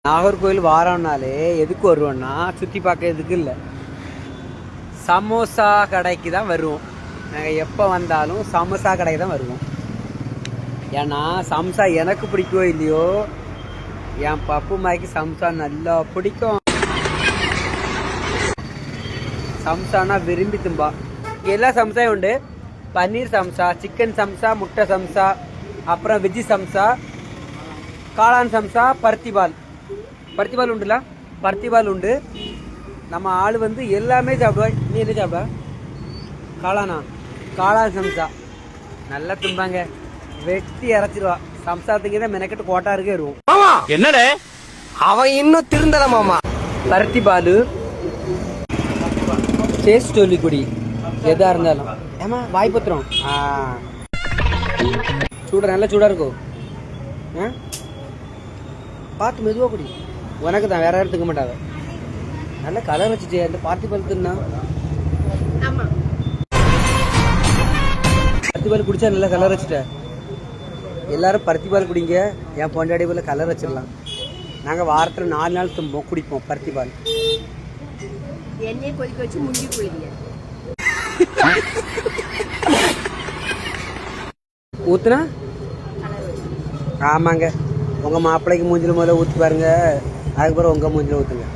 நாகர்கோவில் வாரம்னாலே எதுக்கு வருவோம்னா சுற்றி பார்க்கறதுக்கு இல்லை, சமோசா கடைக்கு தான் வருவோம். நாங்கள் எப்போ வந்தாலும் சமோசா கடைக்கு தான் வருவோம். ஏன்னா சம்சா எனக்கு பிடிக்கவோ இல்லையோ, என் பப்பு மாய்க்கு சம்சா நல்லா பிடிக்கும். சம்சானா விரும்பி தும்பா. எல்லா சம்சாயும் உண்டு. பன்னீர் சம்சா, சிக்கன் சம்சா, முட்டை சம்சா, அப்புறம் வெஜ்ஜி சம்சா, காளான் சம்சா, பருத்திபால் உண்டுல, பருத்திபால் உண்டு. நம்ம ஆள் வந்து எல்லாமே சாப்பிடுவா. நீ என்ன சாப்பிடுவா? காளான் சம்சா நல்லா தும்பாங்க, வெட்டி இறச்சிருவா. சம்சாத்துக்கு தான் மெனக்கெட்டு கோட்டாருக்கே வருவோம். என்னடே அவன் இன்னும் திருந்தல மாமா. பருத்திபால் சேஸ் சொல்லி குடி, எதா இருந்தாலும். ஏமா வாய் பத்திரம் சூட நல்லா சூடாக இருக்கும். பார்த்து மெதுவாக குடி, உனக்கு தான், வேற யாரும் தூக்க மாட்டாங்க. நல்ல கலர் வச்சுச்சு அந்த பருத்திபால் தின்னா. பருத்திபால் குடிச்சா நல்லா கலர் வச்சுட்ட. எல்லாரும் பருத்திபால் குடிங்க, என் பொண்டாடி போல கலர் வச்சிடலாம். நாங்கள் வாரத்தில் 4 நாள் குடிப்போம் பருத்திபால். எண்ணெயை கொதிக்க வச்சு முங்கி குளிங்க. ஊத்துனா ஆமாங்க, உங்கள் மாப்பிள்ளைக்கு மூஞ்சில் முதல்ல ஊற்றி பாருங்க, அதுக்கப்புறம் உங்கள் மூஞ்சில் ஊற்றுங்க.